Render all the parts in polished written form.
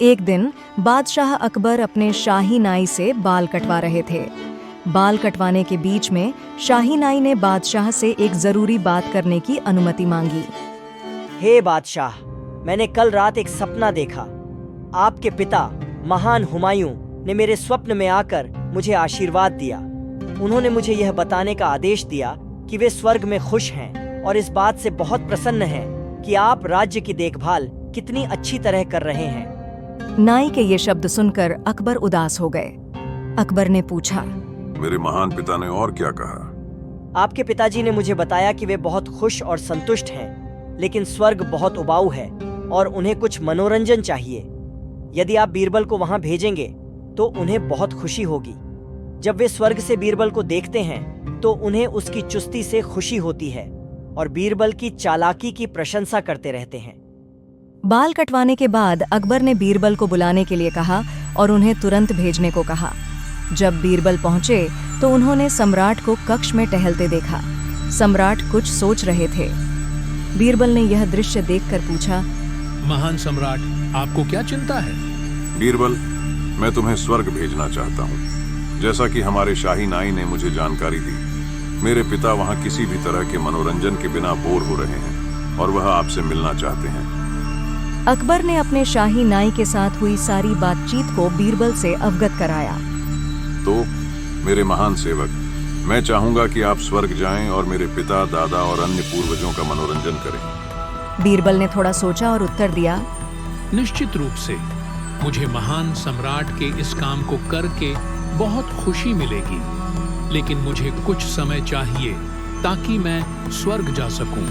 एक दिन बादशाह अकबर अपने शाही नाई से बाल कटवा रहे थे। बाल कटवाने के बीच में शाही नाई ने बादशाह से एक जरूरी बात करने की अनुमति मांगी। हे बादशाह, मैंने कल रात एक सपना देखा। आपके पिता महान हुमायूं ने मेरे स्वप्न में आकर मुझे आशीर्वाद दिया। उन्होंने मुझे यह बताने का आदेश दिया कि वे स्वर्ग में खुश हैं और इस बात से बहुत प्रसन्न हैं कि आप राज्य की देखभाल कितनी अच्छी तरह कर रहे हैं। नाई के ये शब्द सुनकर अकबर उदास हो गए। अकबर ने पूछा, मेरे महान पिता ने और क्या कहा? आपके पिताजी ने मुझे बताया कि वे बहुत खुश और संतुष्ट हैं, लेकिन स्वर्ग बहुत उबाऊ है और उन्हें कुछ मनोरंजन चाहिए। यदि आप बीरबल को वहां भेजेंगे तो उन्हें बहुत खुशी होगी। जब वे स्वर्ग से बीरबल को देखते हैं तो उन्हें उसकी चुस्ती से खुशी होती है और बीरबल की चालाकी की प्रशंसा करते रहते हैं। बाल कटवाने के बाद अकबर ने बीरबल को बुलाने के लिए कहा और उन्हें तुरंत भेजने को कहा। जब बीरबल पहुंचे तो उन्होंने सम्राट को कक्ष में टहलते देखा। सम्राट कुछ सोच रहे थे। बीरबल ने यह दृश्य देखकर पूछा, महान सम्राट, आपको क्या चिंता है? बीरबल, मैं तुम्हें स्वर्ग भेजना चाहता हूँ। जैसा कि हमारे शाही नाई ने मुझे जानकारी दी, मेरे पिता वहाँ किसी भी तरह के मनोरंजन के बिना बोर हो रहे हैं और वह आपसे मिलना चाहते हैं। अकबर ने अपने शाही नाई के साथ हुई सारी बातचीत को बीरबल से अवगत कराया। तो मेरे महान सेवक, मैं चाहूंगा कि आप स्वर्ग जाएं और मेरे पिता, दादा और अन्य पूर्वजों का मनोरंजन करें। बीरबल ने थोड़ा सोचा और उत्तर दिया, निश्चित रूप से मुझे महान सम्राट के इस काम को करके बहुत खुशी मिलेगी, लेकिन मुझे कुछ समय चाहिए ताकि मैं स्वर्ग जा सकूं।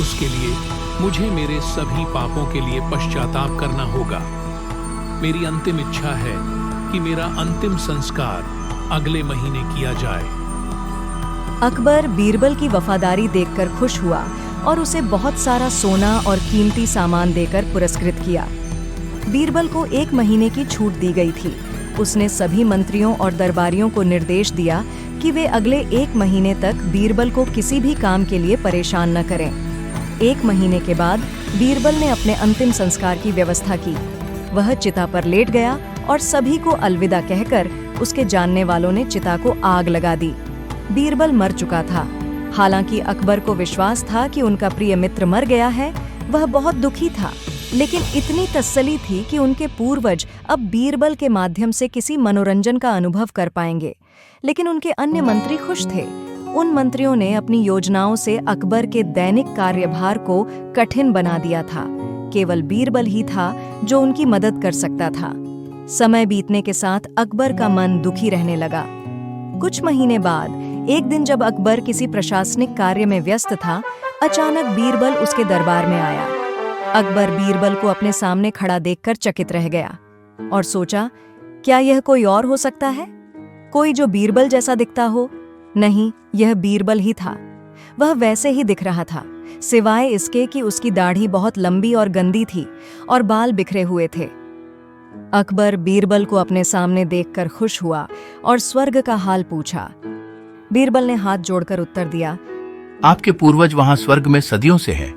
उसके लिए मुझे मेरे सभी पापों के लिए पश्चाताप करना होगा। मेरी अंतिम इच्छा है कि मेरा अंतिम संस्कार अगले महीने किया जाए। अकबर बीरबल की वफादारी देखकर खुश हुआ और उसे बहुत सारा सोना और कीमती सामान देकर पुरस्कृत किया। बीरबल को 1 महीने की छूट दी गई थी। उसने सभी मंत्रियों और दरबारियों को निर्देश दिया कि वे अगले 1 महीने तक बीरबल को किसी भी काम के लिए परेशान न करें। 1 महीने के बाद बीरबल ने अपने अंतिम संस्कार की व्यवस्था की। वह चिता पर लेट गया और सभी को अलविदा कहकर उसके जानने वालों ने चिता को आग लगा दी। बीरबल मर चुका था। हालांकि अकबर को विश्वास था कि उनका प्रिय मित्र मर गया है। वह बहुत दुखी था, लेकिन इतनी तसल्ली थी कि उनके पूर्वज अब बीरबल के माध्यम से किसी मनोरंजन का अनुभव कर पाएंगे। लेकिन उनके अन्य मंत्री खुश थे। उन मंत्रियों ने अपनी योजनाओं से अकबर के दैनिक कार्यभार को कठिन बना दिया था। केवल बीरबल ही था जो उनकी मदद कर सकता था। समय बीतने के साथ अकबर का मन दुखी रहने लगा। कुछ महीने बाद एक दिन जब अकबर किसी प्रशासनिक कार्य में व्यस्त था, अचानक बीरबल उसके दरबार में आया। अकबर बीरबल को अपने सामने खड़ा देखकर चकित रह गया और सोचा, क्या यह कोई और हो सकता है? कोई जो बीरबल जैसा दिखता हो? नहीं, यह बीरबल ही था। वह वैसे ही दिख रहा था, सिवाय इसके कि उसकी दाढ़ी बहुत लंबी और गंदी थी और बाल बिखरे हुए थे। अकबर बीरबल को अपने सामने देखकर खुश हुआ और स्वर्ग का हाल पूछा। बीरबल ने हाथ जोड़कर उत्तर दिया, आपके पूर्वज वहां स्वर्ग में सदियों से हैं।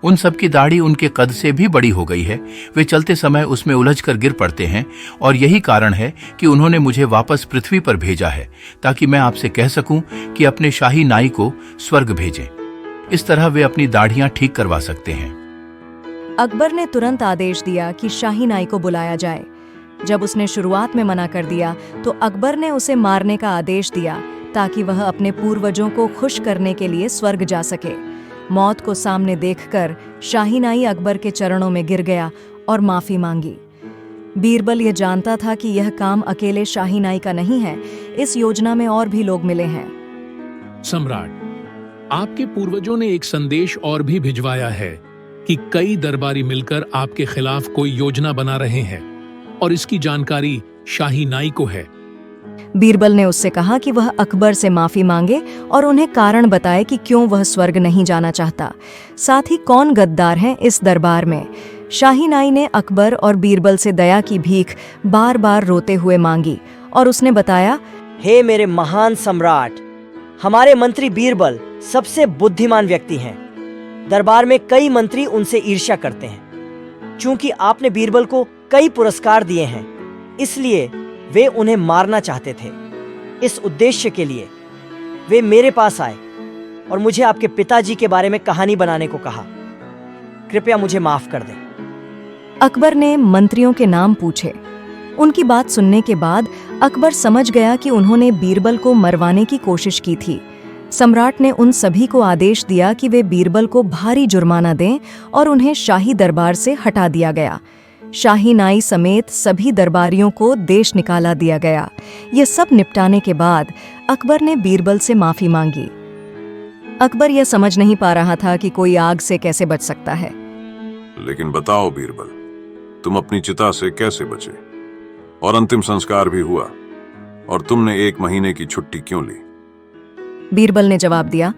उन सब की दाढ़ी उनके कद से भी बड़ी हो गई है। वे चलते समय उसमें उलझकर गिर पड़ते हैं और यही कारण है कि उन्होंने मुझे वापस पृथ्वी पर भेजा है, ताकि मैं आपसे कह सकूं कि अपने शाही नाई को स्वर्ग भेजें। इस तरह वे अपनी दाढ़ियां ठीक करवा सकते हैं। अकबर ने तुरंत आदेश दिया कि शाही नाई को बुलाया जाए। जब उसने शुरुआत में मना कर दिया तो अकबर ने उसे मारने का आदेश दिया, ताकि वह अपने पूर्वजों को खुश करने के लिए स्वर्ग जा सके। मौत को सामने देखकर शाही नाई अकबर के चरणों में गिर गया और माफी मांगी। बीरबल यह जानता था कि यह काम अकेले शाही नाई का नहीं है। इस योजना में और भी लोग मिले हैं। सम्राट, आपके पूर्वजों ने एक संदेश और भी भिजवाया है कि कई दरबारी मिलकर आपके खिलाफ कोई योजना बना रहे हैं और इसकी जानकारी शाही नाई को है। बीरबल ने उससे कहा कि वह अकबर से माफी मांगे और उन्हें कारण बताए कि क्यों वह स्वर्ग नहीं जाना चाहता। साथ ही कौन गद्दार हैं इस दरबार में। शाही नाई ने अकबर और बीरबल से दया की भीख बार बार रोते हुए मांगी और उसने बताया, हे मेरे महान सम्राट, हमारे मंत्री बीरबल सबसे बुद्धिमान व्यक्ति हैं। दरबार में कई मंत्री उनसे ईर्ष्या करते हैं। चूंकि आपने बीरबल को कई पुरस्कार दिए हैं, इसलिए वे उन्हें मारना चाहते थे। इस उद्देश्य के लिए वे मेरे पास आए और मुझे आपके पिताजी के बारे में कहानी बनाने को कहा। कृपया मुझे माफ कर दें। अकबर ने मंत्रियों के नाम पूछे। उनकी बात सुनने के बाद अकबर समझ गया कि उन्होंने बीरबल को मरवाने की कोशिश की थी। सम्राट ने उन सभी को आदेश दिया कि वे बीरबल को भारी जुर्माना दें और उन्हें शाही दरबार से हटा दिया गया। शाही नाई समेत सभी दरबारियों को देश निकाला दिया गया। ये सब निपटाने के बाद अकबर ने बीरबल से माफी मांगी। अकबर यह समझ नहीं पा रहा था कि कोई आग से कैसे बच सकता है। लेकिन बताओ बीरबल, तुम अपनी चिता से कैसे बचे? और अंतिम संस्कार भी हुआ, और तुमने 1 महीने की छुट्टी क्यों ली? बीरबल ने जवाब दिया,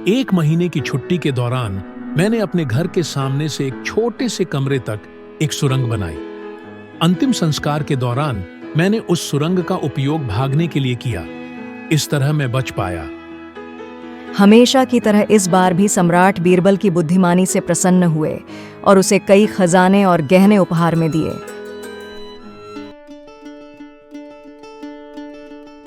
1 महीने की छुट्टी के दौरान मैंने अपने घर के सामने से एक छोटे से कमरे तक एक सुरंग बनाई। अंतिम संस्कार के दौरान मैंने उस सुरंग का उपयोग भागने के लिए किया। इस तरह मैं बच पाया। हमेशा की तरह इस बार भी सम्राट बीरबल की बुद्धिमानी से प्रसन्न हुए और उसे कई खजाने और गहने उपहार में दिए।